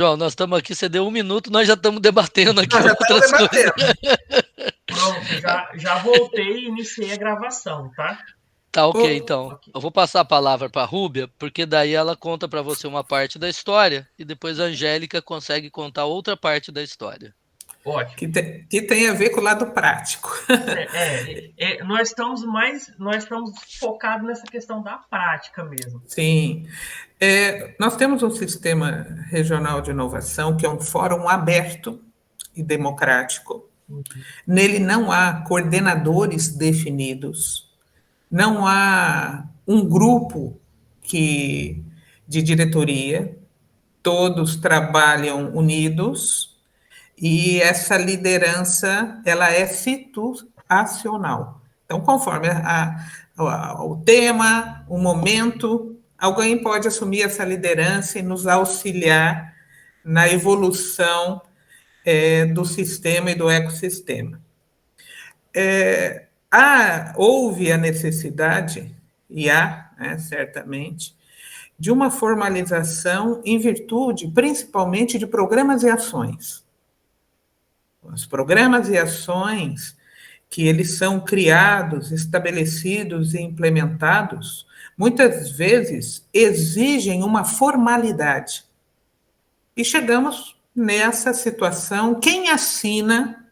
João, nós estamos aqui, você deu 1 minuto, nós já estamos debatendo aqui Nós já estamos outras coisas. debatendo. Pronto, já voltei e iniciei a gravação, tá? Tá ok, Ô, então. ok. Eu vou passar a palavra para a Rúbia, porque daí ela conta para você uma parte da história e depois a Angélica consegue contar outra parte da história. Ótimo. Que tem a ver com o lado prático. Nós estamos focados nessa questão da prática mesmo. Sim. Nós temos um sistema regional de inovação que é um fórum aberto e democrático. Nele não há coordenadores definidos, não há um grupo de diretoria, todos trabalham unidos e essa liderança ela é situacional. Então, conforme o tema, o momento, alguém pode assumir essa liderança e nos auxiliar na evolução do sistema e do ecossistema. Houve a necessidade, e há, certamente, de uma formalização em virtude, principalmente, de programas e ações. Os programas e ações que eles são criados, estabelecidos e implementados, muitas vezes exigem uma formalidade. E chegamos nessa situação, quem assina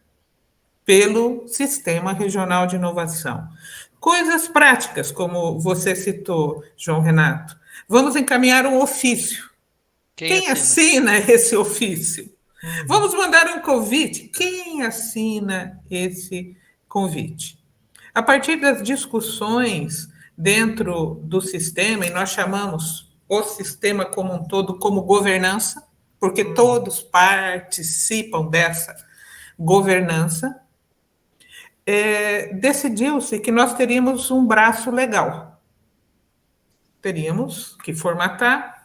pelo Sistema Regional de Inovação? Coisas práticas, como você citou, João Renato. Vamos encaminhar um ofício. Quem assina esse ofício? Vamos mandar um convite. Quem assina esse convite? A partir das discussões dentro do sistema, e nós chamamos o sistema como um todo como governança, porque todos participam dessa governança, decidiu-se que nós teríamos um braço legal. Teríamos que formatar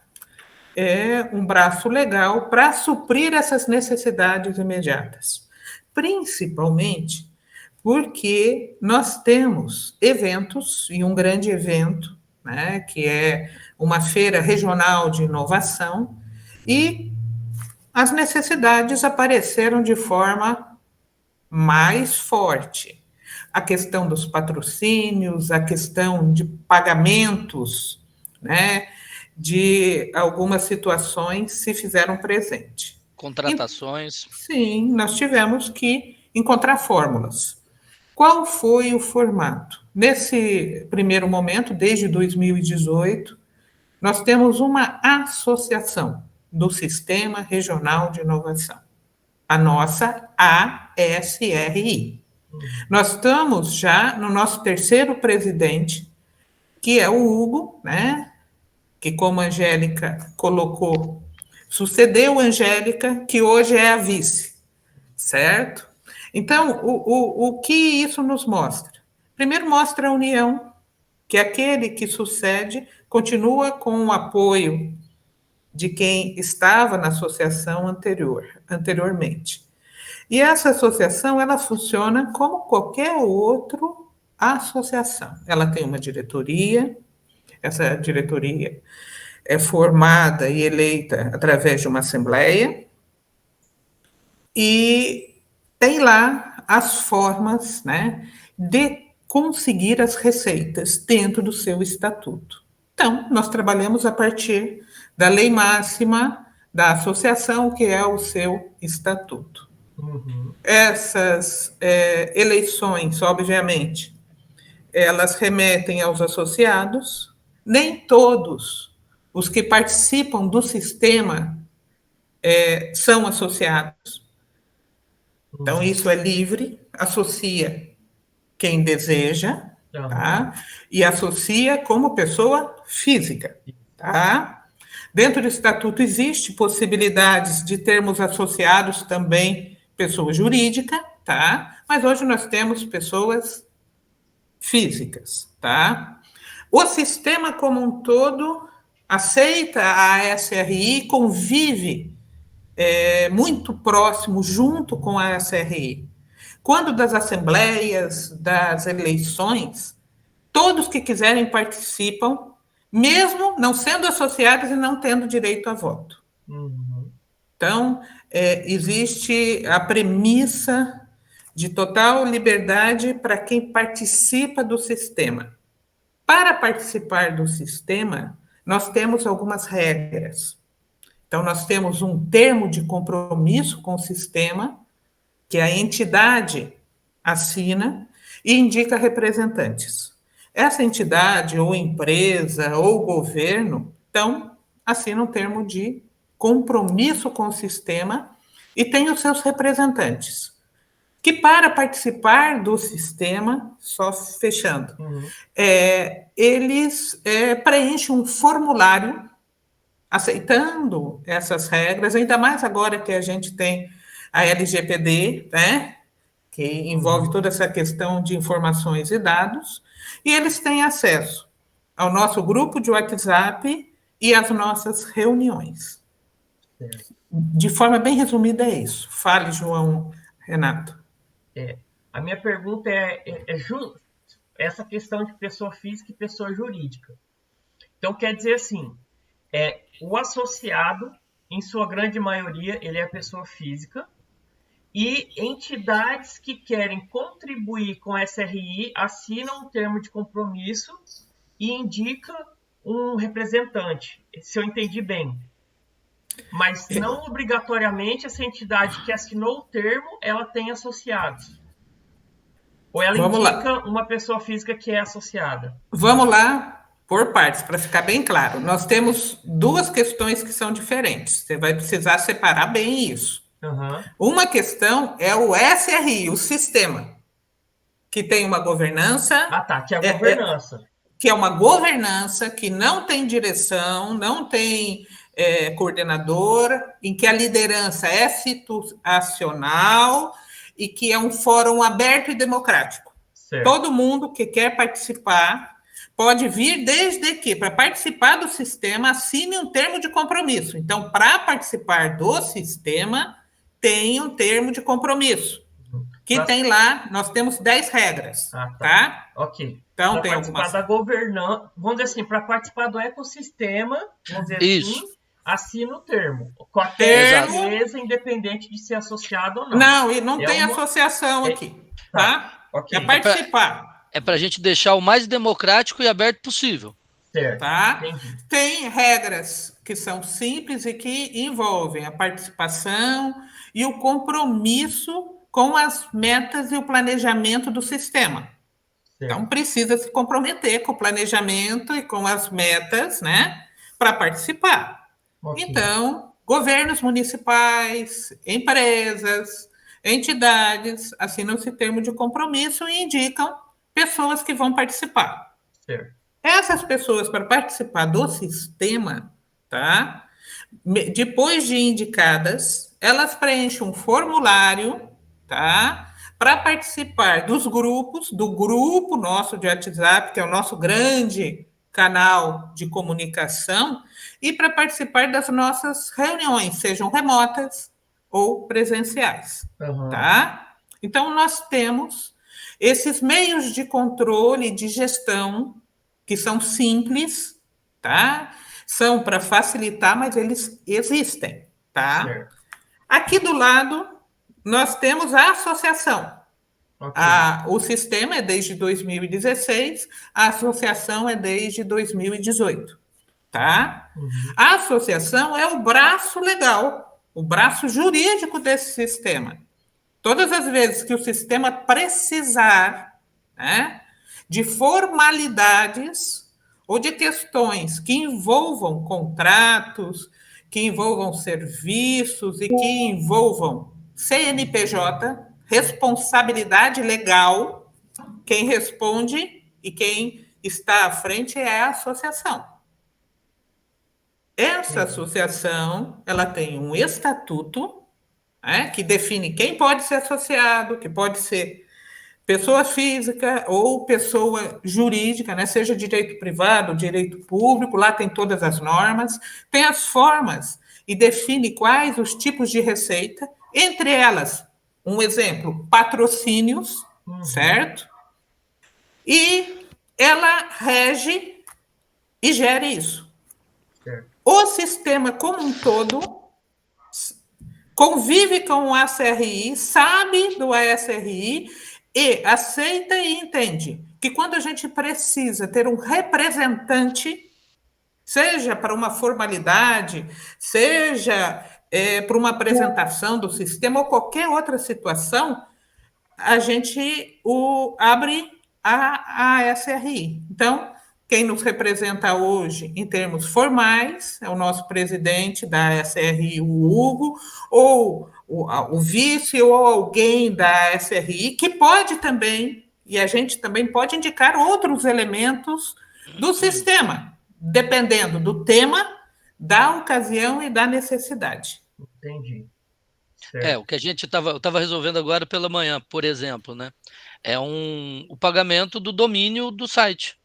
um braço legal para suprir essas necessidades imediatas. Principalmente porque nós temos eventos, e um grande evento, né, que é uma feira regional de inovação, e as necessidades apareceram de forma mais forte. A questão dos patrocínios, a questão de pagamentos, né, de algumas situações se fizeram presente. Contratações. Sim, nós tivemos que encontrar fórmulas. Qual foi o formato? Nesse primeiro momento, desde 2018, nós temos uma associação do Sistema Regional de Inovação, a nossa ASRI. Nós estamos já no nosso terceiro presidente, que é o Hugo, né? Que, como a Angélica colocou, sucedeu a Angélica, que hoje é a vice, certo? Então, o que isso nos mostra? Primeiro, mostra a união, que aquele que sucede continua com o apoio de quem estava na associação anteriormente. E essa associação, ela funciona como qualquer outra associação. Ela tem uma diretoria, essa diretoria é formada e eleita através de uma assembleia, e tem lá as formas, né, de conseguir as receitas dentro do seu estatuto. Então, nós trabalhamos a partir da lei máxima da associação, que é o seu estatuto. Essas eleições, obviamente, elas remetem aos associados. Nem todos os que participam do sistema são associados. Então, isso é livre, associa quem deseja, tá? E associa como pessoa física, tá? Dentro do estatuto existe possibilidades de termos associados também pessoa jurídica, tá? Mas hoje nós temos pessoas físicas, tá? O sistema como um todo aceita a SRI, convive muito próximo junto com a SRI. Quando das assembleias, das eleições, todos que quiserem participam, mesmo não sendo associados e não tendo direito a voto. Então, existe a premissa de total liberdade para quem participa do sistema. Para participar do sistema, nós temos algumas regras. Então, nós temos um termo de compromisso com o sistema, que a entidade assina e indica representantes. Essa entidade, ou empresa, ou governo, então, assina um termo de compromisso com o sistema e tem os seus representantes, que para participar do sistema, só fechando, eles preenchem um formulário aceitando essas regras, ainda mais agora que a gente tem a LGPD, né, que envolve toda essa questão de informações e dados, e eles têm acesso ao nosso grupo de WhatsApp e às nossas reuniões. De forma bem resumida, é isso. Fale, João Renato. A minha pergunta essa questão de pessoa física e pessoa jurídica. Então, quer dizer assim, o associado, em sua grande maioria, ele é pessoa física, e entidades que querem contribuir com a SRI assinam um termo de compromisso e indicam um representante, se eu entendi bem. Mas não obrigatoriamente essa entidade que assinou o termo, ela tem associados. Ou ela indica uma pessoa física que é associada. Vamos lá, por partes, para ficar bem claro. Nós temos duas questões que são diferentes. Você vai precisar separar bem isso. Uma questão é o SRI, o sistema, que tem uma governança... que é a governança. Que é uma governança que não tem direção, não tem coordenador, em que a liderança é situacional e que é um fórum aberto e democrático. Certo. Todo mundo que quer participar pode vir, desde que, para participar do sistema, assine um termo de compromisso. Então, para participar do sistema, tem um termo de compromisso, que tem lá, nós temos 10 regras, tá? Ok. Então, para participar da governança, vamos dizer assim, para participar do ecossistema, vamos dizer assim, assina o termo. Qualquer empresa, independente de ser associado ou não. Não, e não tem associação aqui, tá? Okay. É participar. É para a gente deixar o mais democrático e aberto possível. Certo. Tá? Tem regras que são simples e que envolvem a participação e o compromisso com as metas e o planejamento do sistema. Então, precisa se comprometer com o planejamento e com as metas, né, para participar. Okay. Então, governos municipais, empresas, entidades assinam esse termo de compromisso e indicam pessoas que vão participar. Certo. Essas pessoas, para participar do sistema, tá, depois de indicadas, elas preenchem um formulário, tá, para participar dos grupos, do grupo nosso de WhatsApp, que é o nosso grande canal de comunicação, e para participar das nossas reuniões, sejam remotas ou presenciais. Tá? Então, nós temos esses meios de controle e de gestão, que são simples, tá? São para facilitar, mas eles existem. Tá? Certo. Aqui do lado, nós temos a associação. Okay. O sistema é desde 2016, a associação é desde 2018. Tá? A associação é o braço legal, o braço jurídico desse sistema. Todas as vezes que o sistema precisar, né, de formalidades ou de questões que envolvam contratos, que envolvam serviços e que envolvam CNPJ, responsabilidade legal, quem responde e quem está à frente é a associação. Essa associação, ela tem um estatuto, né, que define quem pode ser associado, que pode ser pessoa física ou pessoa jurídica, né, seja direito privado, direito público, lá tem todas as normas, tem as formas e define quais os tipos de receita, entre elas, um exemplo, patrocínios, certo? E ela rege e gere isso. Certo. O sistema como um todo convive com o ACRI, sabe do ASRI e aceita e entende que quando a gente precisa ter um representante, seja para uma formalidade, seja para uma apresentação do sistema ou qualquer outra situação, a gente abre a ASRI. Então, quem nos representa hoje, em termos formais, é o nosso presidente da ASRI, o Hugo, ou o vice, ou alguém da ASRI, que pode também, e a gente também pode indicar outros elementos do sistema, dependendo do tema, da ocasião e da necessidade. Entendi. Certo. O que eu estava resolvendo agora pela manhã, por exemplo, né? O pagamento do domínio do site.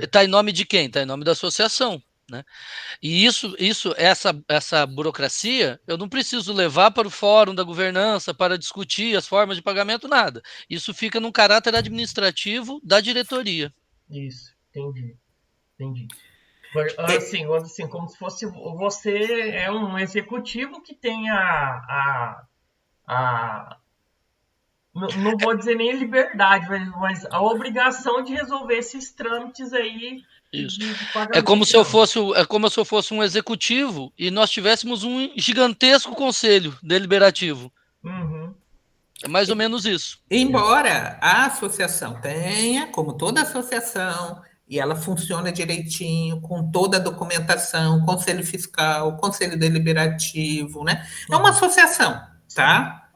Está em nome de quem? Está em nome da associação, né? E essa burocracia, eu não preciso levar para o fórum da governança para discutir as formas de pagamento, nada. Isso fica no caráter administrativo da diretoria. Isso, entendi. Assim, como se fosse você é um executivo que tem não vou dizer nem liberdade, mas a obrigação de resolver esses trâmites aí. Isso. É como se eu fosse um executivo e nós tivéssemos um gigantesco conselho deliberativo. Uhum. É mais ou menos isso. Embora a associação tenha, como toda associação, e ela funciona direitinho, com toda a documentação, conselho fiscal, conselho deliberativo, né? É uma associação, tá?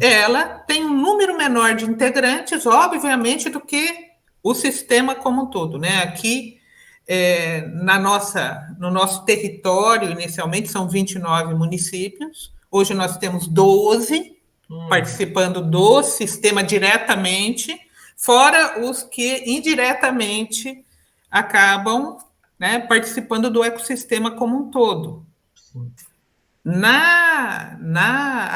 Ela tem um número menor de integrantes, obviamente, do que o sistema como um todo, né? Aqui, no nosso território, inicialmente, são 29 municípios. Hoje nós temos 12 participando do sistema diretamente, fora os que indiretamente acabam, né, participando do ecossistema como um todo. Sim. Na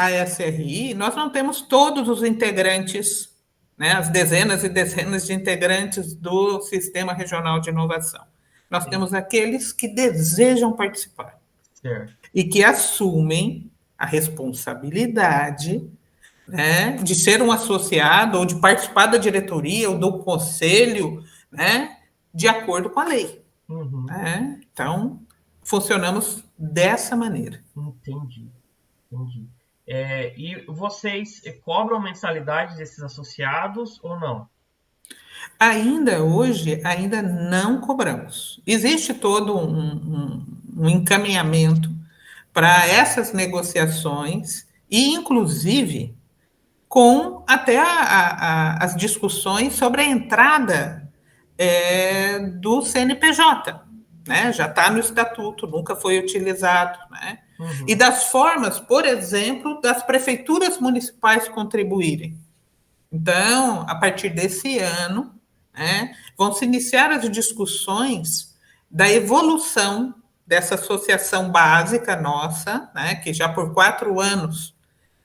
ASRI, nós não temos todos os integrantes, né, as dezenas e dezenas de integrantes do Sistema Regional de Inovação. Nós temos aqueles que desejam participar. Certo. E que assumem a responsabilidade, né, de ser um associado ou de participar da diretoria ou do conselho, né, de acordo com a lei. Uhum. Né? Então, funcionamos dessa maneira. Entendi. E vocês cobram mensalidade desses associados ou não? Hoje, não cobramos. Existe todo um encaminhamento para essas negociações e, inclusive, com até as discussões sobre a entrada do CNPJ. Né? Já está no estatuto, nunca foi utilizado. Né? Uhum. E das formas, por exemplo, das prefeituras municipais contribuírem. Então, a partir desse ano, né, vão se iniciar as discussões da evolução dessa associação básica nossa, né, que já por 4 anos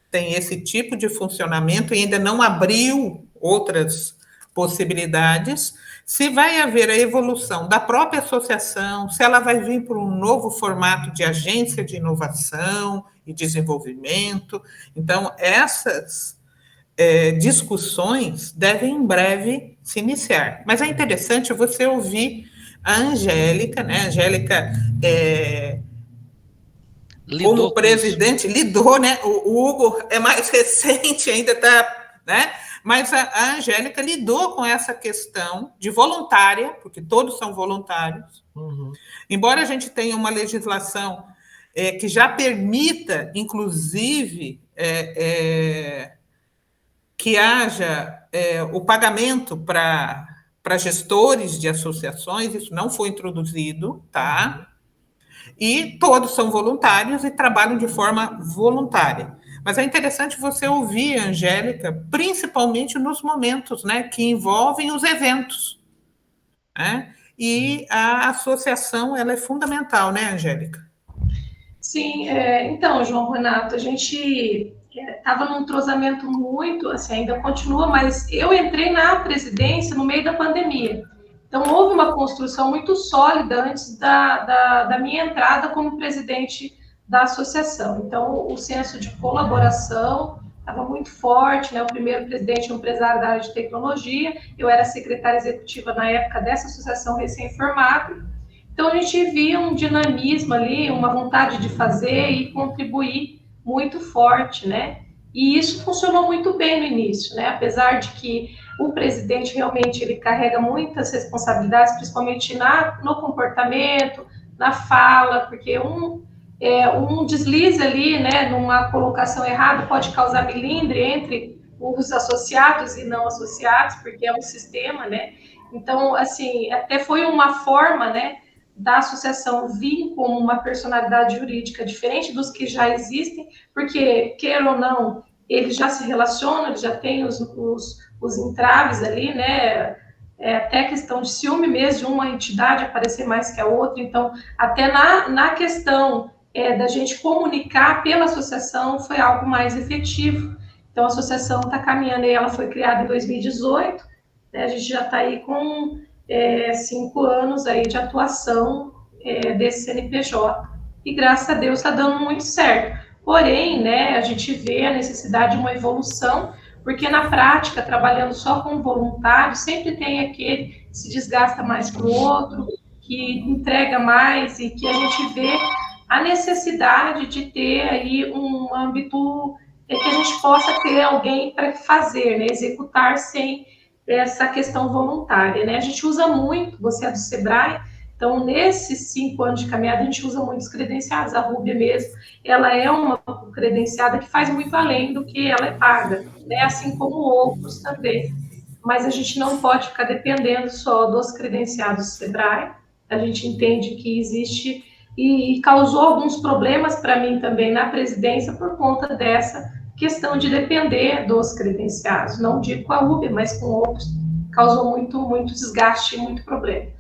tem esse tipo de funcionamento e ainda não abriu outras possibilidades, se vai haver a evolução da própria associação, se ela vai vir para um novo formato de agência de inovação e desenvolvimento. Então, essas discussões devem em breve se iniciar. Mas é interessante você ouvir a Angélica, né? A Angélica, como presidente, lidou, né? O Hugo é mais recente, ainda está, né? Mas a Angélica lidou com essa questão de voluntária, porque todos são voluntários. Uhum. Embora a gente tenha uma legislação que já permita, inclusive, que haja o pagamento para gestores de associações, isso não foi introduzido, tá? E todos são voluntários e trabalham de forma voluntária. Mas é interessante você ouvir a Angélica, principalmente nos momentos, né, que envolvem os eventos. Né? E a associação ela é fundamental, né, Angélica? Sim, então, João Renato, a gente estava num entrosamento muito, assim, ainda continua, mas eu entrei na presidência no meio da pandemia. Então, houve uma construção muito sólida antes da minha entrada como presidente da associação. Então, o senso de colaboração estava muito forte, né? O primeiro presidente é um empresário da área de tecnologia, eu era secretária executiva na época dessa associação recém-formada. Então, a gente via um dinamismo ali, uma vontade de fazer e contribuir muito forte, né? E isso funcionou muito bem no início, né? Apesar de que o presidente realmente ele carrega muitas responsabilidades, principalmente no comportamento, na fala, porque um deslize ali, né, numa colocação errada pode causar melindre entre os associados e não associados, porque é um sistema, né? Então, assim, até foi uma forma, né, da associação vir como uma personalidade jurídica diferente dos que já existem, porque, queira ou não, eles já se relacionam, eles já têm os entraves ali, né? Até questão de ciúme mesmo, de uma entidade aparecer mais que a outra. Então, até na questão da gente comunicar pela associação foi algo mais efetivo. Então, a associação está caminhando, e ela foi criada em 2018, né? A gente já está aí com 5 anos aí de atuação desse CNPJ, e graças a Deus está dando muito certo. Porém, né, a gente vê a necessidade de uma evolução, porque na prática, trabalhando só com voluntário, sempre tem aquele que se desgasta mais que o outro, que entrega mais, e que a gente vê a necessidade de ter aí um âmbito que a gente possa ter alguém para fazer, né, executar sem essa questão voluntária, né? A gente usa muito, você é do Sebrae, então nesses 5 anos de caminhada a gente usa muitos credenciados, a Rúbia mesmo, ela é uma credenciada que faz muito além do que ela é paga, né? Assim como outros também, mas a gente não pode ficar dependendo só dos credenciados do Sebrae, a gente entende que existe e causou alguns problemas para mim também na presidência por conta dessa questão de depender dos credenciados, não digo com a UB, mas com outros, causou muito desgaste e muito problema.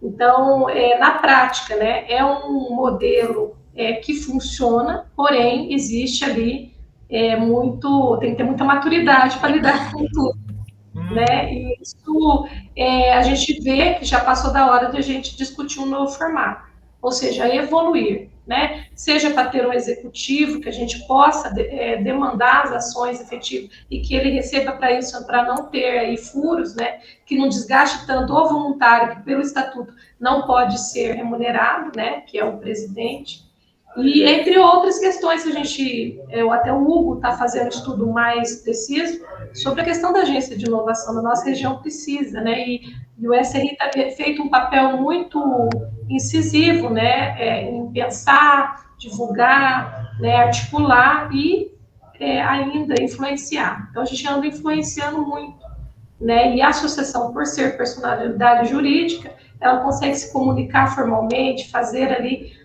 Então, na prática, né, é um modelo que funciona, porém, existe ali tem que ter muita maturidade para lidar com tudo, né, e isso a gente vê que já passou da hora de a gente discutir um novo formato, ou seja, evoluir, né? Seja para ter um executivo que a gente possa demandar as ações efetivas e que ele receba para isso, para não ter aí furos, né? Que não desgaste tanto o voluntário, que pelo estatuto não pode ser remunerado, né? Que é o presidente. E entre outras questões que a gente, até o Hugo está fazendo um estudo mais preciso sobre a questão da agência de inovação da nossa região precisa, né? E o SRI está feito um papel muito incisivo, né? Em pensar, divulgar, né? Articular e ainda influenciar. Então a gente anda influenciando muito, né? E a associação, por ser personalidade jurídica, ela consegue se comunicar formalmente, fazer ali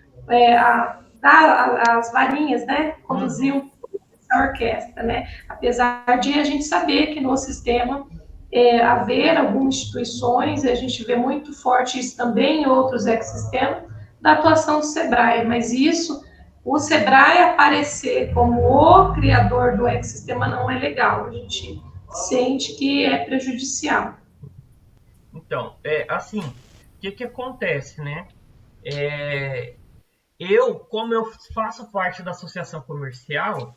dar as varinhas, né? Conduzir a orquestra, né? Apesar de a gente saber que no sistema haver algumas instituições, a gente vê muito forte isso também em outros ecossistemas, da atuação do Sebrae, mas isso, o Sebrae aparecer como o criador do ecossistema não é legal, a gente sente que é prejudicial. Então, assim, o que acontece, né? Como eu faço parte da associação comercial,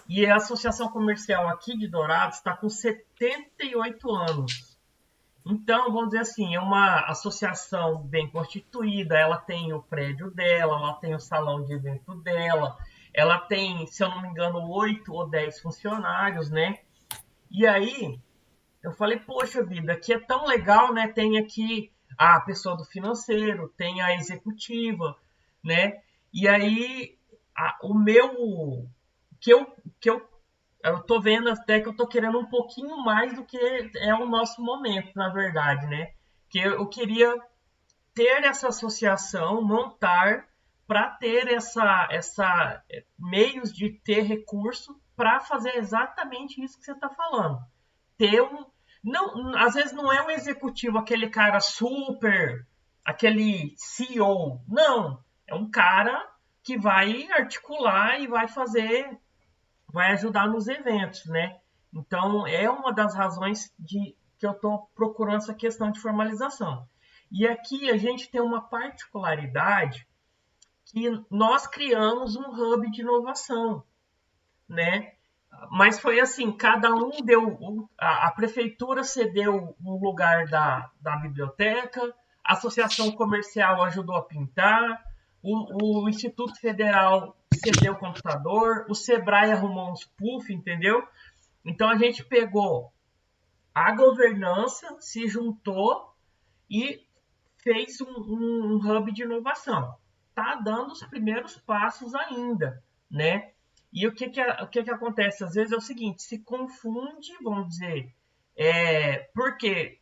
e a associação comercial aqui de Dourados está com 78 anos. Então, vamos dizer assim, é uma associação bem constituída, ela tem o prédio dela, ela tem o salão de evento dela, ela tem, se eu não me engano, 8 ou 10 funcionários, né? E aí, eu falei, poxa vida, aqui é tão legal, né? Tem aqui a pessoa do financeiro, tem a executiva, né? E aí, o meu... que eu tô vendo até que eu tô querendo um pouquinho mais do que é o nosso momento, na verdade, né? Que eu queria ter essa associação, montar para ter essa meios de ter recurso para fazer exatamente isso que você está falando. Ter não, às vezes não é um executivo, aquele cara super, aquele CEO, não, é um cara que vai articular e vai ajudar nos eventos, né? Então, é uma das razões que eu estou procurando essa questão de formalização. E aqui a gente tem uma particularidade que nós criamos um hub de inovação, né? Mas foi assim, cada um deu... A prefeitura cedeu um lugar da biblioteca, a associação comercial ajudou a pintar, o Instituto Federal cedeu o computador, o Sebrae arrumou uns puff, entendeu? Então a gente pegou a governança, se juntou e fez um hub de inovação. Está dando os primeiros passos ainda, né? E o que acontece? Às vezes é o seguinte, se confunde, vamos dizer, porque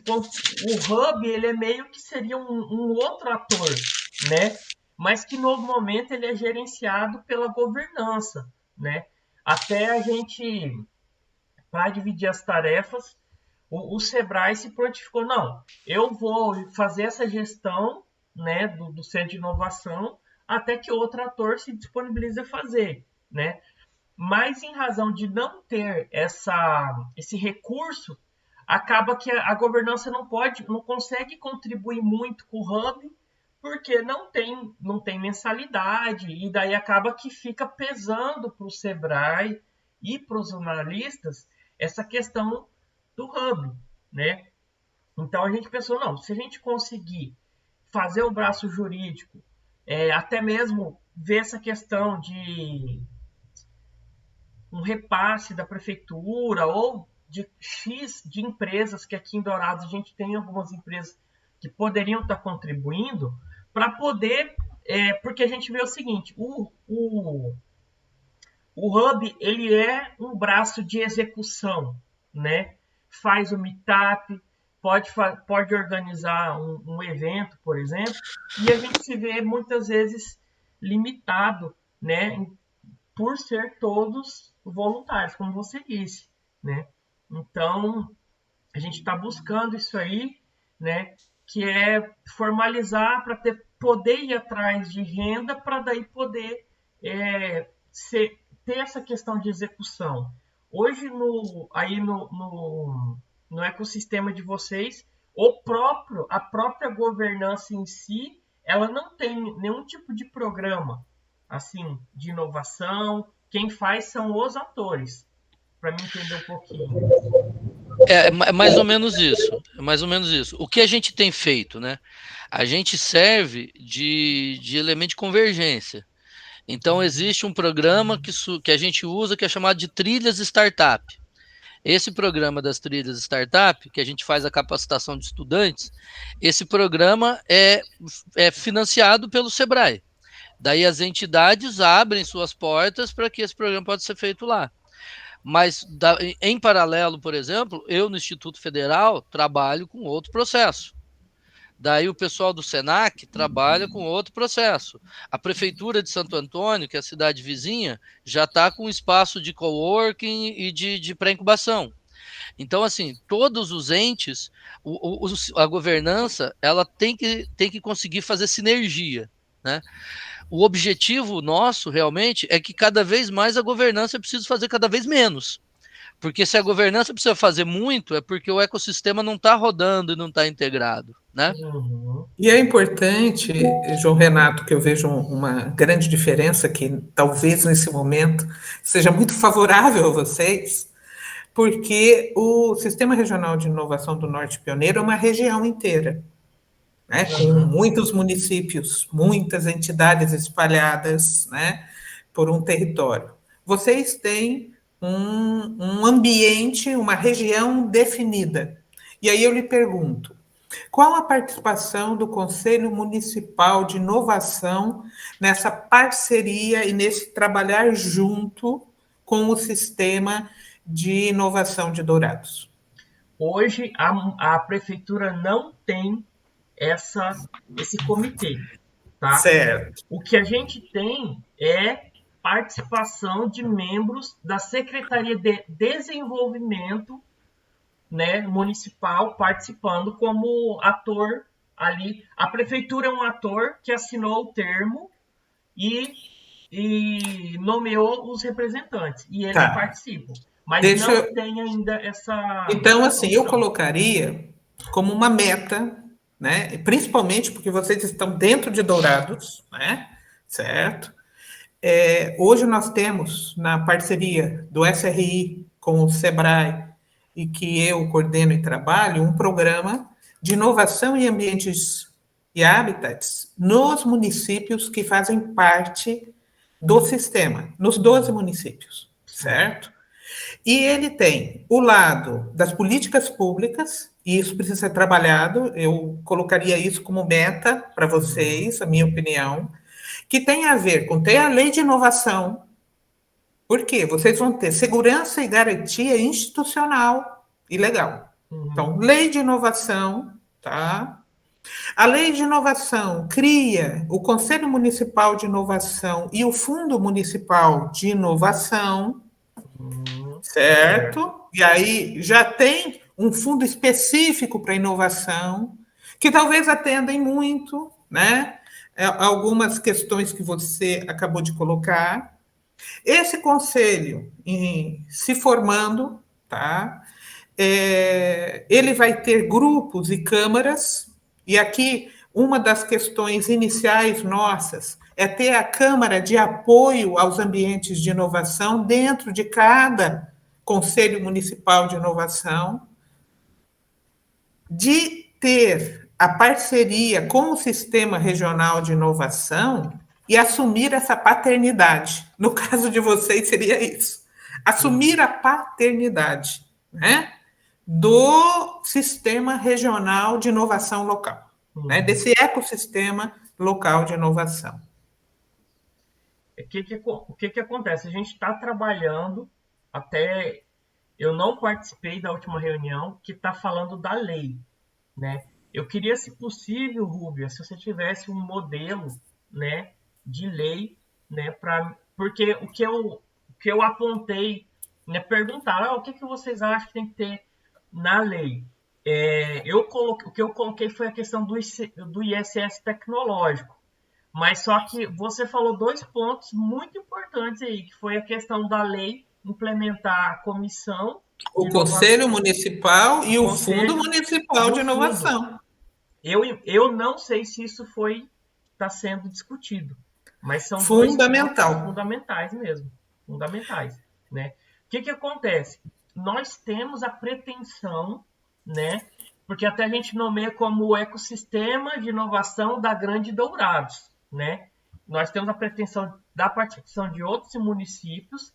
o hub ele é meio que seria um outro ator, né? Mas que no momento ele é gerenciado pela governança, né? Até a gente, para dividir as tarefas, o Sebrae se prontificou, não, eu vou fazer essa gestão, né, do centro de inovação até que outro ator se disponibilize a fazer, né? Mas em razão de não ter esse recurso, acaba que a governança não consegue contribuir muito com o hub, porque não tem mensalidade, e daí acaba que fica pesando para o Sebrae e para os jornalistas essa questão do hub, né? Então a gente pensou, não, se a gente conseguir fazer o braço jurídico, até mesmo ver essa questão de um repasse da prefeitura ou de X de empresas, que aqui em Dourados a gente tem algumas empresas que poderiam estar contribuindo, para poder, porque a gente vê o seguinte, o hub ele é um braço de execução, né? Faz o meetup, pode organizar um evento, por exemplo, e a gente se vê muitas vezes limitado, né, por ser todos voluntários, como você disse, né? Então, a gente está buscando isso aí, né, que é formalizar para poder ir atrás de renda, para daí poder ter essa questão de execução. Hoje, no ecossistema de vocês, a própria governança em si, ela não tem nenhum tipo de programa assim, de inovação. Quem faz são os atores, para me entender um pouquinho. É mais ou menos isso. É mais ou menos isso. O que a gente tem feito, né? A gente serve de elemento de convergência. Então, existe um programa que a gente usa que é chamado de Trilhas Startup. Esse programa das Trilhas Startup, que a gente faz a capacitação de estudantes, esse programa é financiado pelo Sebrae. Daí as entidades abrem suas portas para que esse programa possa ser feito lá. Mas, em paralelo, por exemplo, eu no Instituto Federal trabalho com outro processo. Daí o pessoal do Senac trabalha com outro processo. A Prefeitura de Santo Antônio, que é a cidade vizinha, já está com espaço de coworking e de pré-incubação. Então, assim, todos os entes, a governança, ela tem que conseguir fazer sinergia, né? O objetivo nosso, realmente, é que cada vez mais a governança precisa fazer cada vez menos. Porque se a governança precisa fazer muito, é porque o ecossistema não está rodando e não está integrado, né? E é importante, João Renato, que eu vejo uma grande diferença que talvez nesse momento seja muito favorável a vocês, porque o Sistema Regional de Inovação do Norte Pioneiro é uma região inteira, né, com muitos municípios, muitas entidades espalhadas, né, por um território. Vocês têm um ambiente, uma região definida. E aí eu lhe pergunto, qual a participação do Conselho Municipal de Inovação nessa parceria e nesse trabalhar junto com o Sistema de Inovação de Dourados? Hoje, a Prefeitura não tem esse comitê, tá? Certo. O que a gente tem é participação de membros da Secretaria de Desenvolvimento, né, municipal, participando como ator ali. A prefeitura é um ator que assinou o termo e nomeou os representantes, e eles participam. Mas não tem ainda essa... Então, assim, eu colocaria como uma meta, né, principalmente porque vocês estão dentro de Dourados, né, certo? Hoje nós temos, na parceria do SRI com o SEBRAE, e que eu coordeno e trabalho, um programa de inovação em ambientes e habitats nos municípios que fazem parte do sistema, nos 12 municípios, certo? E ele tem o lado das políticas públicas, e isso precisa ser trabalhado, eu colocaria isso como meta para vocês, a minha opinião, que tem a ver com ter a lei de inovação, porque vocês vão ter segurança e garantia institucional e legal. Então, lei de inovação, tá? A lei de inovação cria o Conselho Municipal de Inovação e o Fundo Municipal de Inovação, certo? E aí já tem um fundo específico para inovação, que talvez atendem muito, né? Algumas questões que você acabou de colocar. Esse conselho, se formando, tá? Ele vai ter grupos e câmaras, e aqui uma das questões iniciais nossas é ter a Câmara de Apoio aos Ambientes de Inovação dentro de cada Conselho Municipal de Inovação, de ter a parceria com o Sistema Regional de Inovação e assumir essa paternidade. No caso de vocês, seria isso. Assumir a paternidade, né, do Sistema Regional de Inovação Local, né, desse ecossistema local de inovação. O que acontece? A gente está trabalhando, até eu não participei da última reunião, que está falando da lei, né? Eu queria, se possível, Rúbia, se você tivesse um modelo, né, de lei, né, porque o que eu apontei, né, perguntar, o que vocês acham que tem que ter na lei? O que eu coloquei foi a questão do ISS tecnológico, mas só que você falou 2 pontos muito importantes aí, que foi a questão da lei implementar a comissão, o Conselho Municipal e o Fundo Municipal de Inovação. Eu não sei se isso está sendo discutido, mas são fundamentais mesmo, fundamentais, né? O que acontece? Nós temos a pretensão, né? Porque até a gente nomeia como o ecossistema de inovação da Grande Dourados, né? Nós temos a pretensão da participação de outros municípios.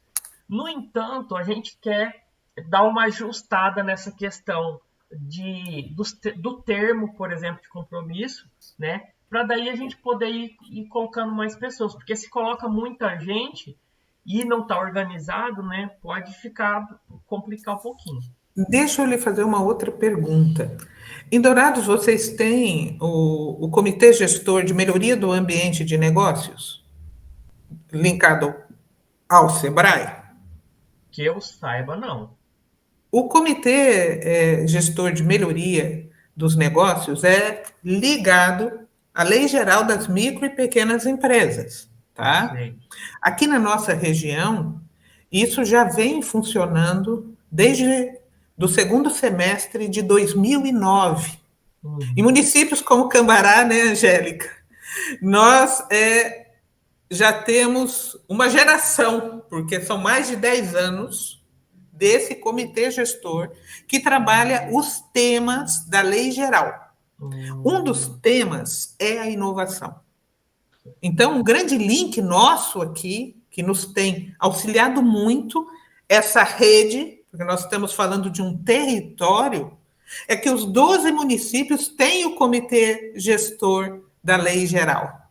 No entanto, a gente quer dar uma ajustada nessa questão do termo, por exemplo, de compromisso, né? Para daí a gente poder ir colocando mais pessoas, porque se coloca muita gente e não está organizado, né? Pode complicar um pouquinho. Deixa eu lhe fazer uma outra pergunta. Em Dourados, vocês têm o Comitê Gestor de Melhoria do Ambiente de Negócios, linkado ao SEBRAE? Que eu saiba, não. O Comitê Gestor de Melhoria dos Negócios é ligado à Lei Geral das Micro e Pequenas Empresas, tá? Sim. Aqui na nossa região, isso já vem funcionando desde do segundo semestre de 2009. Em municípios como Cambará, né, Angélica? Nós já temos uma geração, porque são mais de 10 anos, desse comitê gestor que trabalha os temas da lei geral. Um dos temas é a inovação. Então, um grande link nosso aqui, que nos tem auxiliado muito, essa rede, porque nós estamos falando de um território, é que os 12 municípios têm o comitê gestor da lei geral.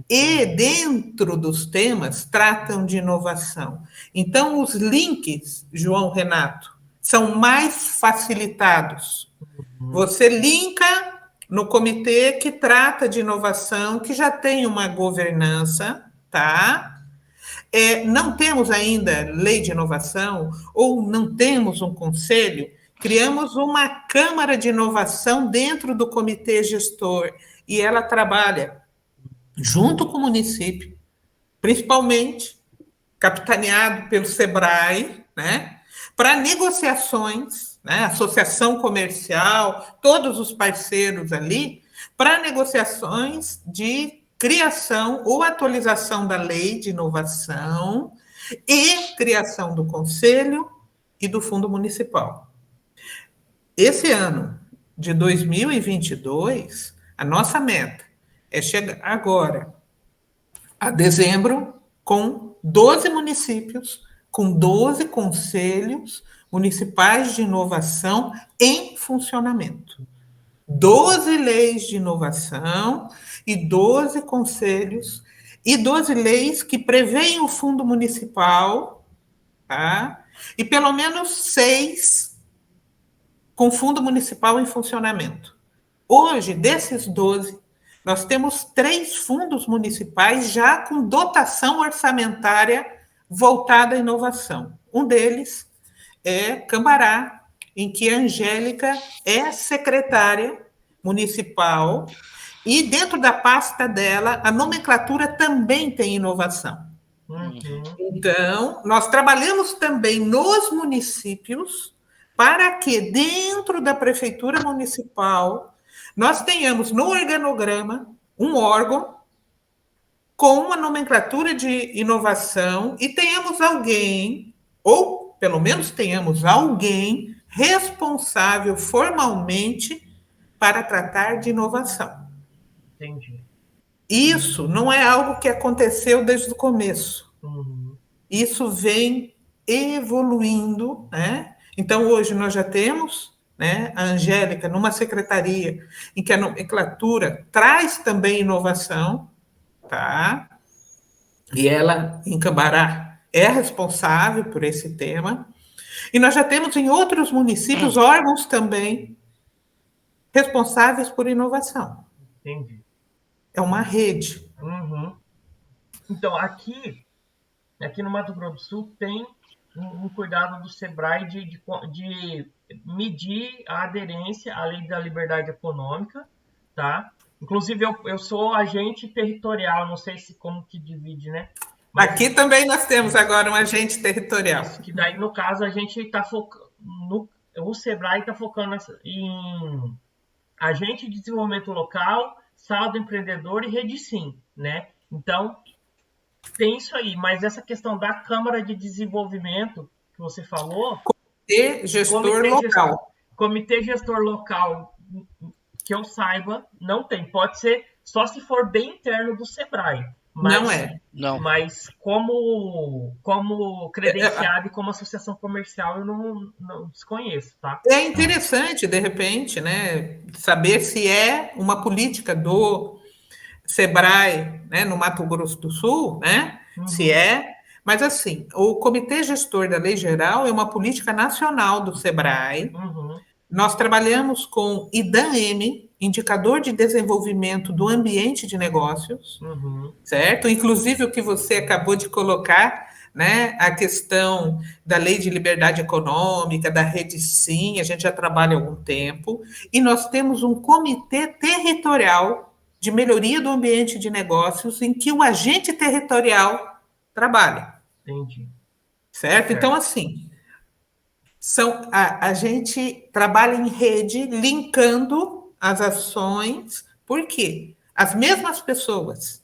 E dentro dos temas tratam de inovação. Então, os links, João Renato, são mais facilitados. Você linka no comitê que trata de inovação, que já tem uma governança, tá? Não temos ainda lei de inovação, ou não temos um conselho, criamos uma Câmara de Inovação dentro do comitê gestor, e ela trabalha junto com o município, principalmente capitaneado pelo SEBRAE, né, para negociações, né, associação comercial, todos os parceiros ali, para negociações de criação ou atualização da lei de inovação e criação do conselho e do fundo municipal. Esse ano de 2022, a nossa meta é chegar agora a dezembro com 12 municípios, com 12 conselhos municipais de inovação em funcionamento. 12 leis de inovação e 12 conselhos e 12 leis que prevêem o fundo municipal, tá? E pelo menos 6 com fundo municipal em funcionamento. Hoje, desses 12, nós temos 3 fundos municipais já com dotação orçamentária voltada à inovação. Um deles é Cambará, em que a Angélica é secretária municipal e dentro da pasta dela, a nomenclatura também tem inovação. Então, nós trabalhamos também nos municípios para que dentro da prefeitura municipal nós tenhamos no organograma um órgão com uma nomenclatura de inovação e tenhamos alguém, ou pelo menos tenhamos alguém responsável formalmente para tratar de inovação. Entendi. Isso não é algo que aconteceu desde o começo. Isso vem evoluindo, né? Então, hoje nós já temos, né, a Angélica numa secretaria em que a nomenclatura traz também inovação, tá? E ela, em Cambará, é responsável por esse tema. E nós já temos em outros municípios órgãos também responsáveis por inovação. Entendi. É uma rede. Então, aqui no Mato Grosso do Sul tem um cuidado do SEBRAE de medir a aderência à lei da liberdade econômica, tá? Inclusive, eu sou agente territorial, não sei como que divide, né? Mas aqui também nós temos agora um agente territorial. Isso, que daí, no caso, a gente está focando... O SEBRAE está focando em agente de desenvolvimento local, saldo empreendedor e rede sim, né? Então, tem isso aí, mas essa questão da Câmara de Desenvolvimento que você falou... Comitê gestor local. Comitê gestor local, que eu saiba, não tem. Pode ser só se for bem interno do SEBRAE. Mas, não é. Não. Mas como credenciado e como associação comercial, eu não desconheço, tá? É interessante, de repente, né, saber se é uma política do SEBRAE, né, no Mato Grosso do Sul, né? Se é. Mas, assim, o Comitê Gestor da Lei Geral é uma política nacional do SEBRAE. Nós trabalhamos com IDAM-M, Indicador de Desenvolvimento do Ambiente de Negócios, certo? Inclusive o que você acabou de colocar, né? A questão da Lei de Liberdade Econômica, da Rede Sim, a gente já trabalha há algum tempo. E nós temos um comitê territorial de melhoria do ambiente de negócios em que o agente territorial trabalha. Entendi. Certo? Então, assim... a gente trabalha em rede, linkando as ações, porque as mesmas pessoas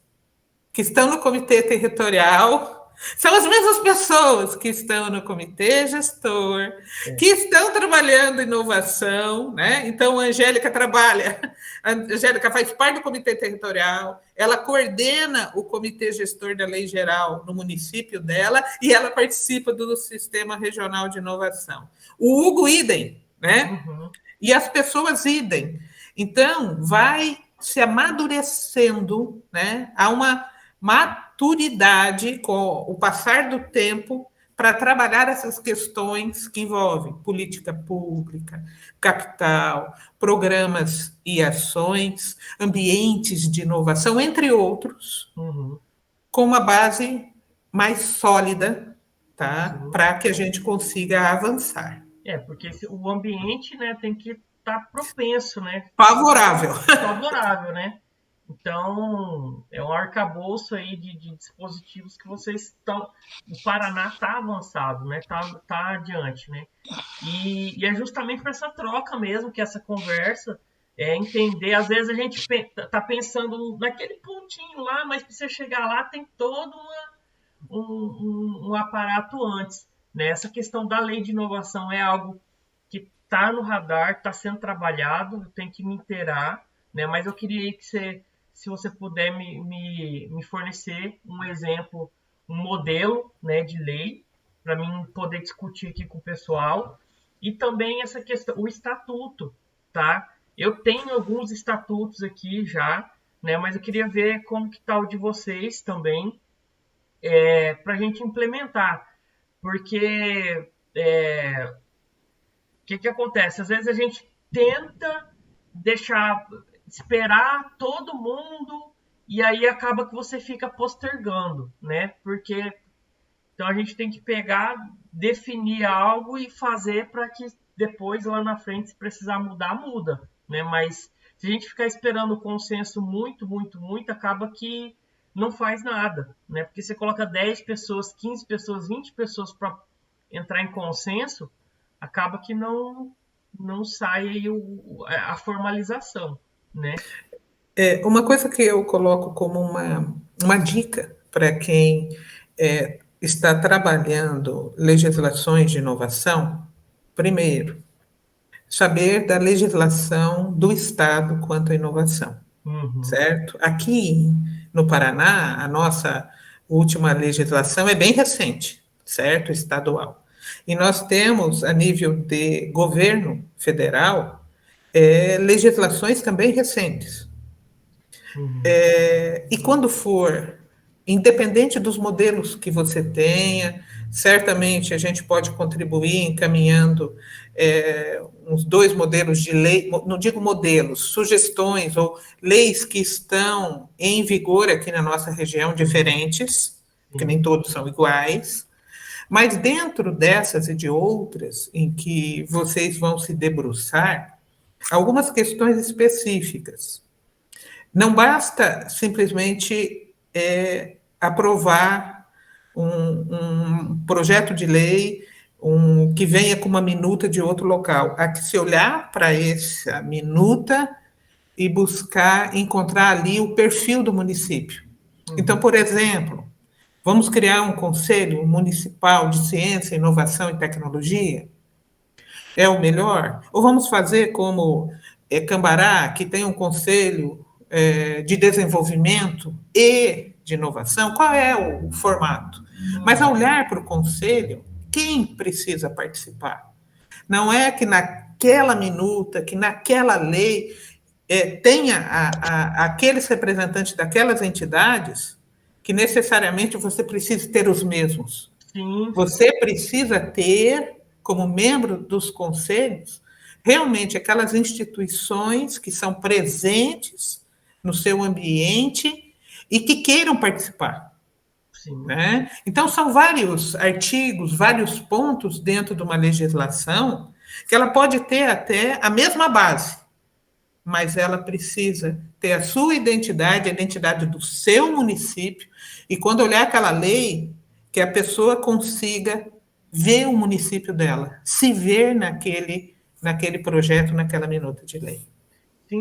que estão no comitê territorial são as mesmas pessoas que estão no comitê gestor, que estão trabalhando inovação, né? Então, a Angélica faz parte do comitê territorial, ela coordena o comitê gestor da lei geral no município dela e ela participa do sistema regional de inovação. O Hugo, idem, né? E as pessoas, idem. Então, vai se amadurecendo, né? Há uma maturidade com o passar do tempo para trabalhar essas questões que envolvem política pública, capital, programas e ações, ambientes de inovação, entre outros, com uma base mais sólida, tá? Para que a gente consiga avançar. Porque o ambiente, né, tem que estar propenso, né? Favorável, né? Então, é um arcabouço aí de dispositivos que vocês estão... O Paraná está avançado, né? Tá adiante, né? E é justamente para essa troca mesmo, que essa conversa entender, às vezes a gente está pensando naquele pontinho lá, mas para você chegar lá tem todo um aparato antes. Né? Essa questão da lei de inovação é algo que está no radar, está sendo trabalhado, eu tenho que me inteirar, né? Mas eu queria que se você puder me fornecer um exemplo, um modelo, né, de lei, para mim poder discutir aqui com o pessoal, e também essa questão, o estatuto, tá? Eu tenho alguns estatutos aqui já, né, mas eu queria ver como que está o de vocês também, para a gente implementar, porque o que acontece? Às vezes a gente tenta esperar todo mundo e aí acaba que você fica postergando, né? Porque então a gente tem que pegar, definir algo e fazer para que depois lá na frente, se precisar mudar, muda, né? Mas se a gente ficar esperando o consenso muito, acaba que não faz nada, né? Porque você coloca 10 pessoas, 15 pessoas, 20 pessoas para entrar em consenso, acaba que não sai aí a formalização, né? Uma coisa que eu coloco como uma dica para quem está trabalhando legislações de inovação, primeiro, saber da legislação do Estado quanto à inovação, certo? Aqui no Paraná, a nossa última legislação é bem recente, certo? Estadual. E nós temos, a nível de governo federal, legislações também recentes. E quando for, independente dos modelos que você tenha, certamente a gente pode contribuir encaminhando uns 2 modelos de lei, não digo modelos, sugestões ou leis que estão em vigor aqui na nossa região, diferentes, porque nem todos são iguais, mas dentro dessas e de outras em que vocês vão se debruçar, algumas questões específicas. Não basta simplesmente aprovar um projeto de lei que venha com uma minuta de outro local. Há que se olhar para essa minuta e buscar encontrar ali o perfil do município. Então, por exemplo, vamos criar um conselho municipal de ciência, inovação e tecnologia? É o melhor? Ou vamos fazer como Cambará, que tem um conselho de desenvolvimento e de inovação? Qual é o formato? Mas ao olhar para o conselho, quem precisa participar? Não é que naquela minuta, que naquela lei tenha aqueles representantes daquelas entidades que necessariamente você precisa ter os mesmos. Sim. Você precisa ter, como membro dos conselhos, realmente aquelas instituições que são presentes no seu ambiente e que queiram participar. Sim. Né? Então, são vários artigos, vários pontos dentro de uma legislação que ela pode ter até a mesma base, mas ela precisa ter a sua identidade, a identidade do seu município, e quando olhar aquela lei, que a pessoa consiga ver o município dela, se ver naquele projeto, naquela minuta de lei.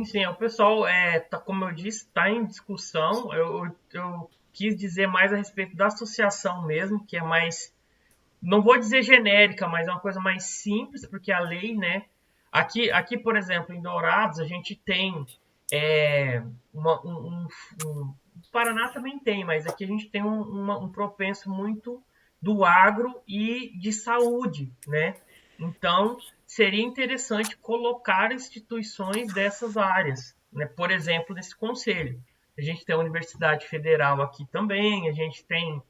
Sim. O pessoal, como eu disse, está em discussão. Eu quis dizer mais a respeito da associação mesmo, que é mais, não vou dizer genérica, mas é uma coisa mais simples, porque a lei, né? Aqui, por exemplo, em Dourados, a gente tem o Paraná também tem, mas aqui a gente tem um propenso muito do agro e de saúde, né? Então, seria interessante colocar instituições dessas áreas, né? Por exemplo, nesse conselho. A gente tem a Universidade Federal aqui também, a gente tem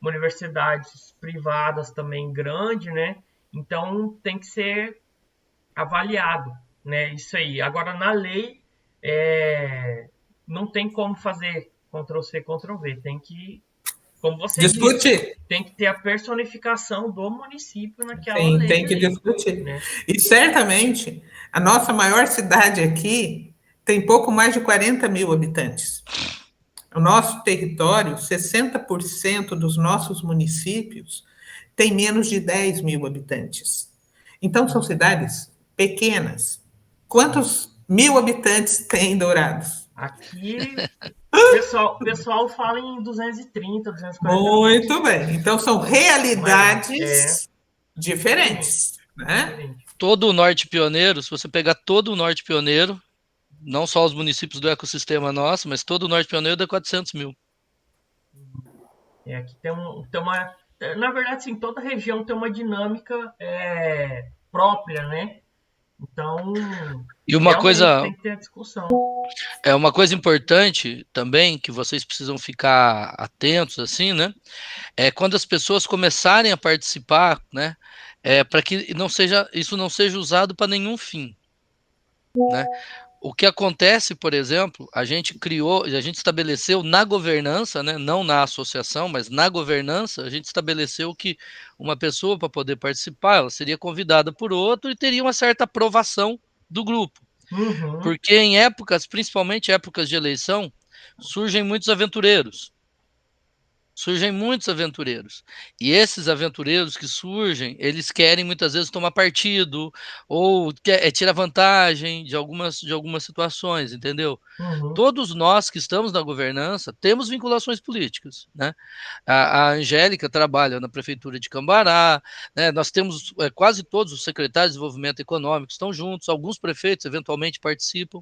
universidades privadas também grande, né? Então, tem que ser avaliado, né? Isso aí. Agora, na lei, não tem como fazer Ctrl+C, Ctrl+V. Tem que, como você disse, tem que ter a personificação do município naquela lei. Sim, tem que discutir. Né? E certamente, a nossa maior cidade aqui tem pouco mais de 40 mil habitantes. O nosso território, 60% dos nossos municípios tem menos de 10 mil habitantes. Então, são cidades pequenas. Quantos 1.000 habitantes tem em Dourados? Aqui, o pessoal fala em 230, 240. Muito bem. Então, são realidades diferentes, né? Diferente. Todo o Norte Pioneiro, se você pegar todo o Norte Pioneiro, não só os municípios do ecossistema nosso, mas todo o Norte Pioneiro dá 400 mil. Aqui tem uma... Na verdade, sim, toda região tem uma dinâmica própria, né? Então, E uma realmente coisa, tem que ter a discussão. uma coisa importante também, que vocês precisam ficar atentos, assim, né? É quando as pessoas começarem a participar, né? Para que isso não seja usado para nenhum fim, né? O que acontece, por exemplo, a gente estabeleceu na governança, né, não na associação, mas na governança, a gente estabeleceu que uma pessoa, para poder participar, ela seria convidada por outro e teria uma certa aprovação do grupo. Uhum. Porque em épocas, principalmente épocas de eleição, surgem muitos aventureiros. E esses aventureiros que surgem, eles querem muitas vezes tomar partido ou tirar vantagem de algumas situações, entendeu? Uhum. Todos nós que estamos na governança temos vinculações políticas, né? A Angélica trabalha na prefeitura de Cambará, né? Nós temos quase todos os secretários de desenvolvimento econômico estão juntos, alguns prefeitos eventualmente participam,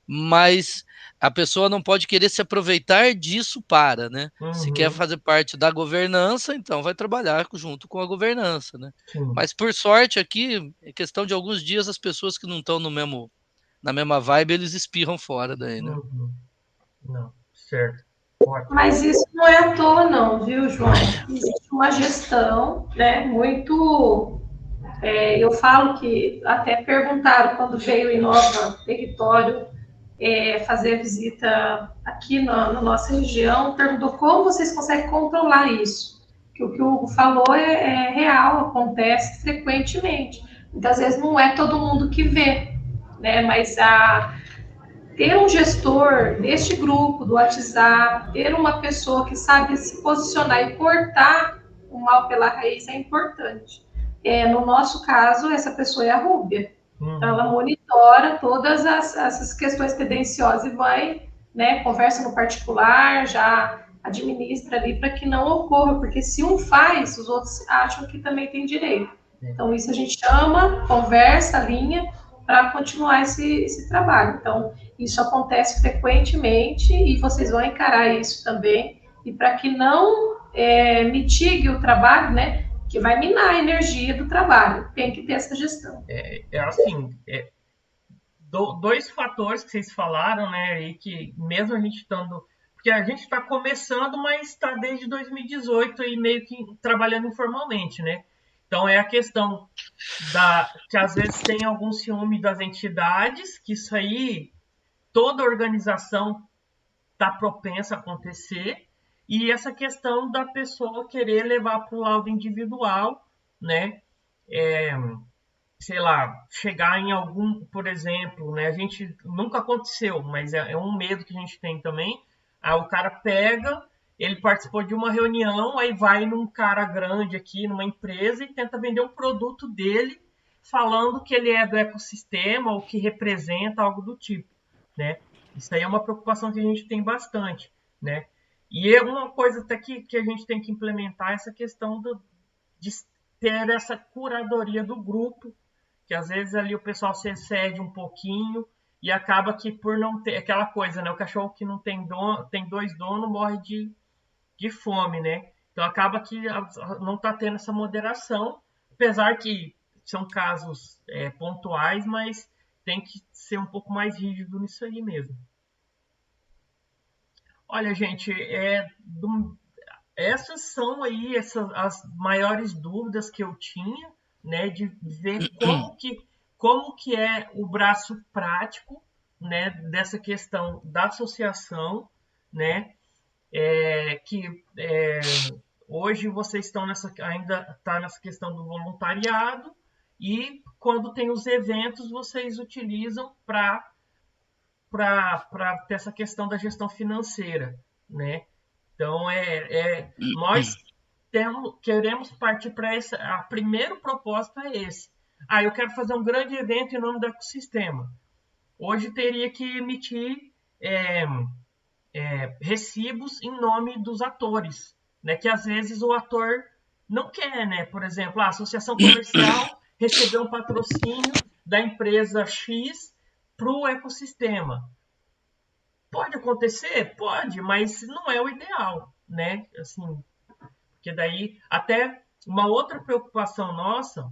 mas a pessoa não pode querer se aproveitar disso né? Se quer Uhum. fazer parte da governança, então vai trabalhar junto com a governança, né? Sim. Mas por sorte aqui, é questão de alguns dias, as pessoas que não estão na mesma vibe, eles espirram fora daí, né? Uhum. Não, certo. Mas isso não é à toa, não, viu, João? Existe uma gestão, né, muito. Eu falo que até perguntaram quando veio em Nova Território fazer visita aqui na nossa região, perguntou como vocês conseguem controlar isso. Que o que o Hugo falou é real, acontece frequentemente. Muitas vezes não é todo mundo que vê, né? Mas ter um gestor deste grupo, do WhatsApp, ter uma pessoa que sabe se posicionar e cortar o mal pela raiz é importante. No nosso caso, essa pessoa é a Rúbia. Então, ela monitora todas essas questões tendenciosas e vai, né, conversa no particular, já administra ali para que não ocorra, porque se um faz, os outros acham que também tem direito. Então, isso a gente chama, conversa, alinha, para continuar esse trabalho. Então, isso acontece frequentemente e vocês vão encarar isso também. E para que não mitigue o trabalho, né, que vai minar a energia do trabalho, tem que ter essa gestão. Dois fatores que vocês falaram, né, e que mesmo a gente estando... Porque a gente está começando, mas está desde 2018 e meio que trabalhando informalmente, né? Então, é a questão que às vezes tem algum ciúme das entidades, que isso aí, toda organização está propensa a acontecer, e essa questão da pessoa querer levar para o lado individual, né? Sei lá, chegar em algum, por exemplo, né? A gente nunca aconteceu, mas é um medo que a gente tem também. Aí o cara pega, ele participou de uma reunião, aí vai num cara grande aqui, numa empresa, e tenta vender um produto dele, falando que ele é do ecossistema ou que representa algo do tipo, né? Isso aí é uma preocupação que a gente tem bastante, né? E é uma coisa até que a gente tem que implementar essa questão de ter essa curadoria do grupo, que às vezes ali o pessoal se excede um pouquinho e acaba que por não ter aquela coisa, né? O cachorro que não tem dono, tem dois donos, morre de fome, né? Então acaba que não está tendo essa moderação, apesar que são casos pontuais, mas tem que ser um pouco mais rígido nisso aí mesmo. Olha, gente, essas são aí as maiores dúvidas que eu tinha, né, de ver como que é o braço prático, né, dessa questão da associação, né, hoje vocês estão ainda está nessa questão do voluntariado, e quando tem os eventos vocês utilizam para ter essa questão da gestão financeira, né? Então, nós queremos partir para essa... A primeiro propósito é esse. Eu quero fazer um grande evento em nome do ecossistema. hoje teria que emitir recibos em nome dos atores, né? Que às vezes o ator não quer, né? Por exemplo, a associação comercial recebeu um patrocínio da empresa X para o ecossistema. Pode acontecer? Pode, mas não é o ideal, né? Assim, porque daí até uma outra preocupação nossa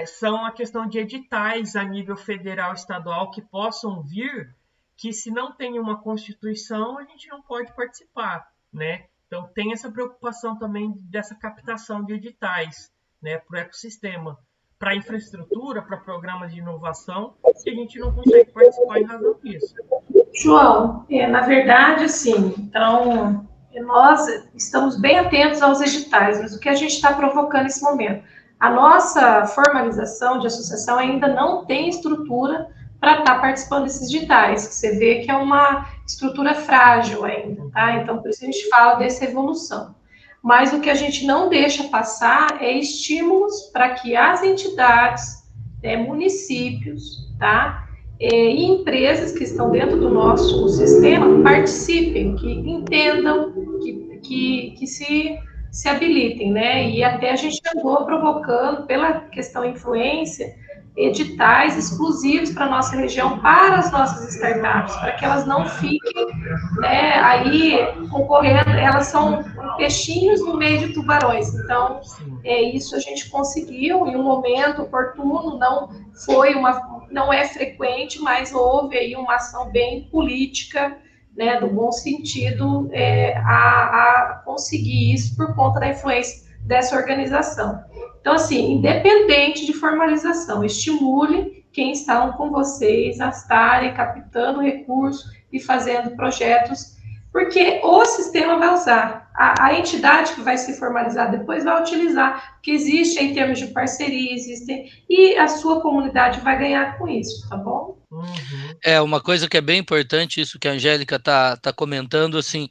são a questão de editais a nível federal e estadual que possam vir, que se não tem uma constituição, a gente não pode participar, né? Então tem essa preocupação também dessa captação de editais, né, para o ecossistema, para infraestrutura, para programas de inovação, que a gente não consegue participar em razão disso. João, na verdade, assim, então, nós estamos bem atentos aos editais, mas o que a gente está provocando nesse momento? A nossa formalização de associação ainda não tem estrutura para estar participando desses editais, que você vê que é uma estrutura frágil ainda, tá? Então, por isso a gente fala dessa evolução. Mas o que a gente não deixa passar é estímulos para que as entidades, municípios, tá? E empresas que estão dentro do nosso sistema participem, que entendam, que se habilitem, né? E até a gente andou provocando, pela questão influência, editais exclusivos para a nossa região, para as nossas startups, para que elas não fiquem, né, aí concorrendo, elas são peixinhos no meio de tubarões. Então, isso a gente conseguiu em um momento oportuno, não é frequente, mas houve aí uma ação bem política, né, do bom sentido, a conseguir isso por conta da influência dessa organização. Então, assim, independente de formalização, estimule quem está com vocês a estarem captando recursos e fazendo projetos, porque o sistema vai usar, a entidade que vai se formalizar depois vai utilizar, porque existe em termos de parceria, e a sua comunidade vai ganhar com isso, tá bom? Uma coisa que é bem importante, isso que a Angélica está comentando, assim,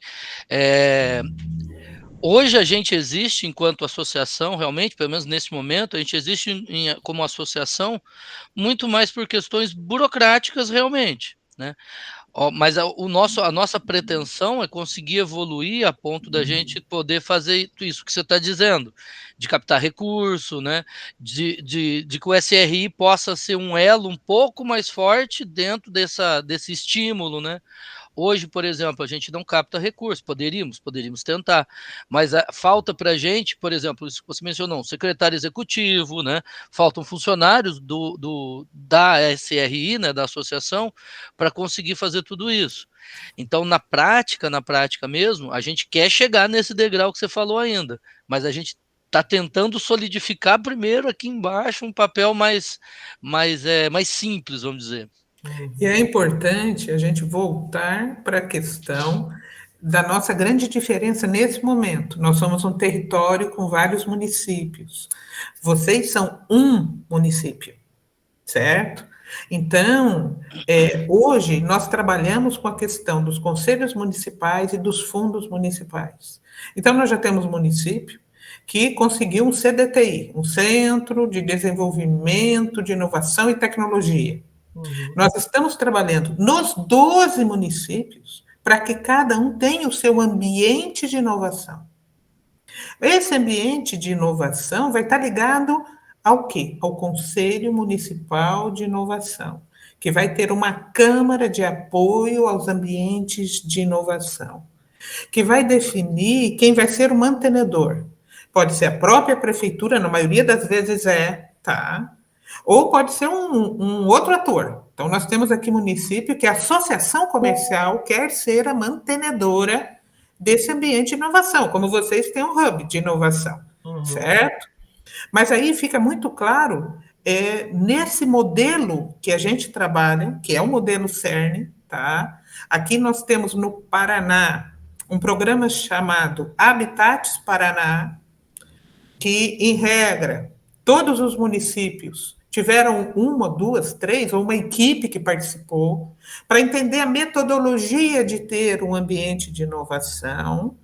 hoje a gente existe enquanto associação, realmente, pelo menos nesse momento, a gente existe como associação muito mais por questões burocráticas, realmente, né? Mas a nossa pretensão é conseguir evoluir a ponto da gente poder fazer isso que você está dizendo, de captar recurso, né? De que o SRI possa ser um elo um pouco mais forte dentro desse estímulo, né? Hoje, por exemplo, a gente não capta recursos, poderíamos tentar, mas falta para a gente, por exemplo, isso que você mencionou, um secretário executivo, né? Faltam funcionários da SRI, né, da associação, para conseguir fazer tudo isso. Então, na prática mesmo, a gente quer chegar nesse degrau que você falou ainda, mas a gente está tentando solidificar primeiro aqui embaixo um papel mais simples, vamos dizer. E é importante a gente voltar para a questão da nossa grande diferença nesse momento. Nós somos um território com vários municípios. Vocês são um município, certo? Então, hoje nós trabalhamos com a questão dos conselhos municipais e dos fundos municipais. Então, nós já temos município que conseguiu um CDTI, um Centro de Desenvolvimento de Inovação e Tecnologia. Nós estamos trabalhando nos 12 municípios para que cada um tenha o seu ambiente de inovação. Esse ambiente de inovação vai estar ligado ao quê? Ao Conselho Municipal de Inovação, que vai ter uma Câmara de Apoio aos Ambientes de Inovação, que vai definir quem vai ser o mantenedor. Pode ser a própria prefeitura, na maioria das vezes tá? Ou pode ser um outro ator. Então, nós temos aqui município que a associação comercial quer ser a mantenedora desse ambiente de inovação, como vocês têm um hub de inovação, certo? Mas aí fica muito claro, nesse modelo que a gente trabalha, que é o modelo CERN, tá? Aqui nós temos no Paraná um programa chamado Habitats Paraná, que, em regra, todos os municípios tiveram uma, duas, três, ou uma equipe que participou, para entender a metodologia de ter um ambiente de inovação.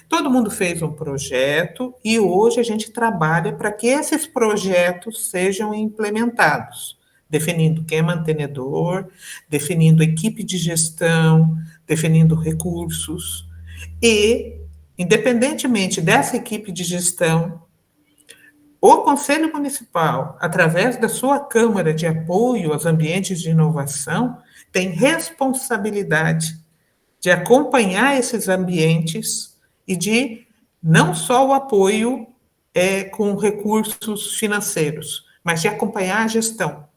Todo mundo fez um projeto e hoje a gente trabalha para que esses projetos sejam implementados, definindo quem é mantenedor, definindo equipe de gestão, definindo recursos. E, independentemente dessa equipe de gestão, o Conselho Municipal, através da sua Câmara de Apoio aos Ambientes de Inovação, tem responsabilidade de acompanhar esses ambientes e de não só o apoio com recursos financeiros, mas de acompanhar a gestão.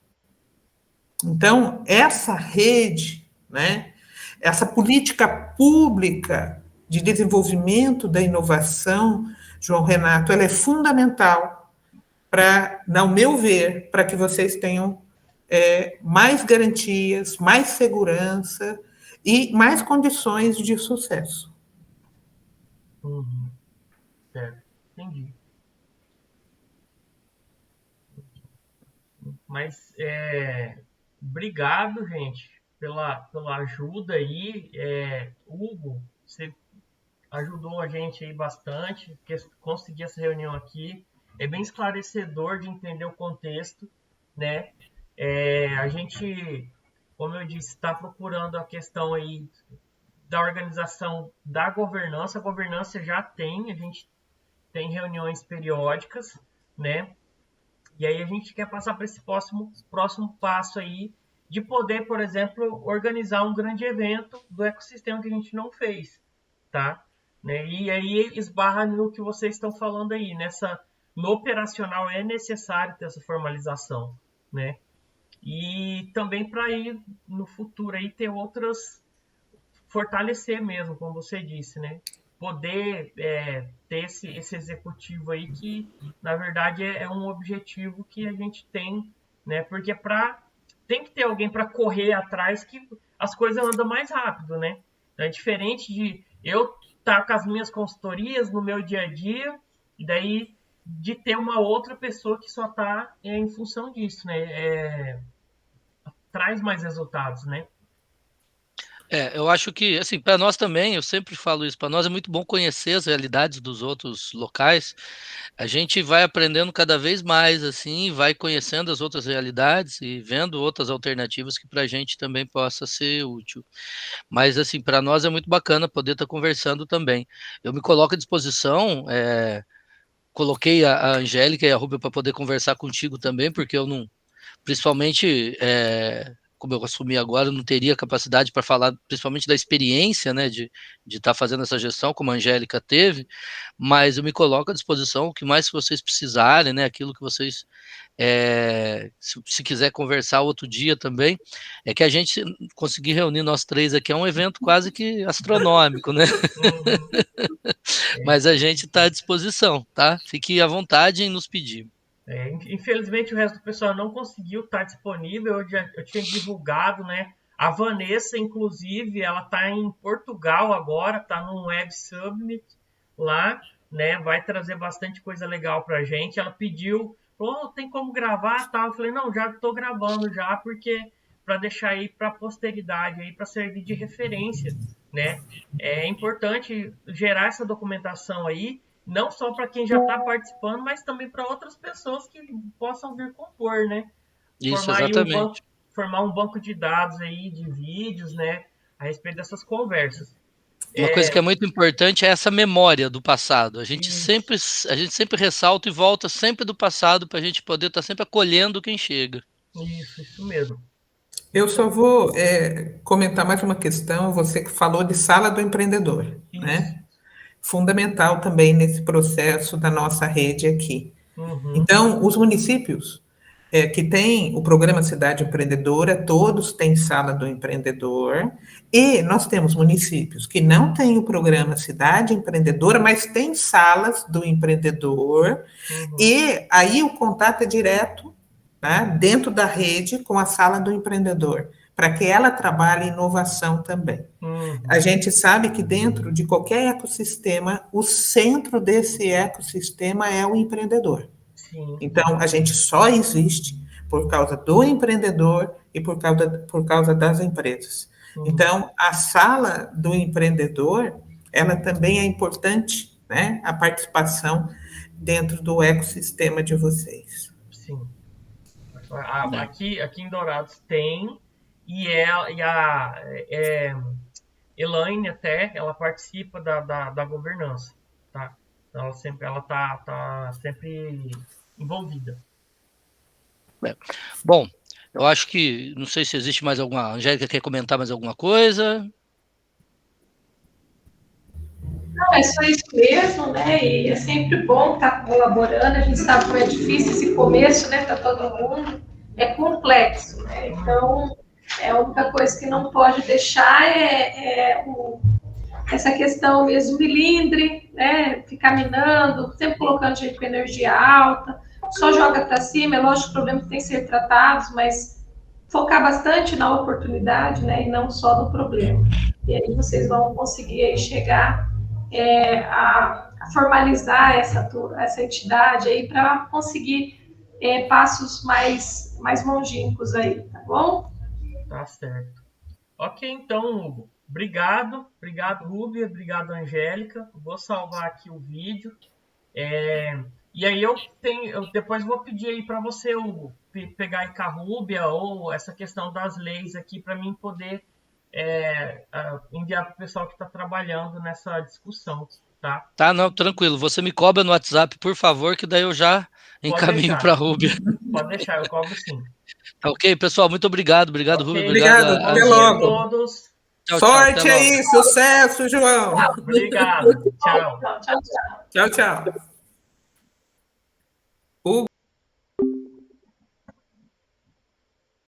Então, essa rede, né, essa política pública de desenvolvimento da inovação, João Renato, ela é fundamental para, ao meu ver, para que vocês tenham mais garantias, mais segurança e mais condições de sucesso. Certo, entendi. Mas, obrigado, gente, pela ajuda aí. Hugo, você ajudou a gente aí bastante, conseguir essa reunião aqui. É bem esclarecedor de entender o contexto, né? A gente, como eu disse, está procurando a questão aí da organização da governança. A governança já tem, a gente tem reuniões periódicas, né? E aí a gente quer passar para esse próximo passo aí, de poder, por exemplo, organizar um grande evento do ecossistema que a gente não fez, tá? Né? E aí esbarra no que vocês estão falando aí, no operacional é necessário ter essa formalização, né? E também para ir no futuro aí ter outras, fortalecer mesmo, como você disse, né? Poder ter esse executivo aí que, na verdade, é um objetivo que a gente tem, né? Porque tem que ter alguém para correr atrás que as coisas andam mais rápido, né? Então, é diferente de eu estar com as minhas consultorias no meu dia a dia e daí de ter uma outra pessoa que só está em função disso, né? Traz mais resultados, né? Eu acho que, assim, para nós também, eu sempre falo isso, para nós é muito bom conhecer as realidades dos outros locais. A gente vai aprendendo cada vez mais, assim, vai conhecendo as outras realidades e vendo outras alternativas que para a gente também possa ser útil. Mas, assim, para nós é muito bacana poder estar conversando também. Eu me coloco à disposição, coloquei a Angélica e a Rúbia para poder conversar contigo também, porque eu não, principalmente, como eu assumi agora, eu não teria capacidade para falar, principalmente da experiência, né, de estar fazendo essa gestão, como a Angélica teve, mas eu me coloco à disposição, o que mais que vocês precisarem, né, aquilo que vocês, se quiser conversar outro dia também, é que a gente conseguir reunir nós três aqui, é um evento quase que astronômico, né? Mas a gente está à disposição, tá? Fique à vontade em nos pedir. Infelizmente o resto do pessoal não conseguiu estar disponível. Eu tinha divulgado, né? A Vanessa, inclusive, ela está em Portugal agora, está num Web Summit lá, né? Vai trazer bastante coisa legal para a gente. Ela pediu, falou, tem como gravar, tal. Eu falei, não, já estou gravando já, porque para deixar aí para a posteridade aí, para servir de referência, né? É importante gerar essa documentação aí, não só para quem já está participando, mas também para outras pessoas que possam vir compor, né? Isso, exatamente. Formar um banco de dados aí, de vídeos, né? A respeito dessas conversas. Uma coisa que é muito importante é essa memória do passado. A gente sempre ressalta e volta sempre do passado para a gente poder estar sempre acolhendo quem chega. Isso mesmo. Eu só vou comentar mais uma questão. Você que falou de sala do empreendedor, né? Fundamental também nesse processo da nossa rede aqui. Então, os municípios que têm o programa Cidade Empreendedora, todos têm sala do empreendedor, e nós temos municípios que não têm o programa Cidade Empreendedora, mas têm salas do empreendedor, e aí o contato é direto, né, dentro da rede com a sala do empreendedor, para que ela trabalhe inovação também. A gente sabe que dentro de qualquer ecossistema, o centro desse ecossistema é o empreendedor. Sim. Então, a gente só existe por causa do empreendedor e por causa das empresas. Então, a sala do empreendedor, ela também é importante, né, a participação dentro do ecossistema de vocês. Sim. Aqui em Dourados tem, e a Elaine até, ela participa da governança, tá? Ela tá sempre envolvida. Bom, eu acho que, não sei se existe mais alguma, a Angélica quer comentar mais alguma coisa? Não, é só isso mesmo, né? E é sempre bom estar colaborando. A gente sabe como é difícil esse começo, né? Para todo mundo. É complexo, né? Então, a única coisa que não pode deixar essa questão mesmo milindre, né? Ficar minando, sempre colocando gente com energia alta, só joga para cima. É lógico que os problemas têm que ser tratados, mas focar bastante na oportunidade, né? E não só no problema. E aí vocês vão conseguir aí chegar a formalizar essa entidade aí para conseguir passos mais longínquos aí, tá bom? Tá certo. Ok, então, Hugo. Obrigado, Rúbia, obrigado, Angélica. Vou salvar aqui o vídeo. E aí eu depois vou pedir aí para você, Hugo, pegar aí com a Rúbia ou essa questão das leis aqui para mim poder enviar para o pessoal que está trabalhando nessa discussão, tá? Tá, não, tranquilo. Você me cobra no WhatsApp, por favor, que daí eu já encaminho para a Rúbia. Pode deixar, eu cobro sim. Tá ok, pessoal, muito obrigado. Obrigado, Rúbia. Obrigado, até logo. A todos. Tchau, sorte aí, sucesso, João. Obrigado, tchau. Tchau, tchau. Tchau, tchau.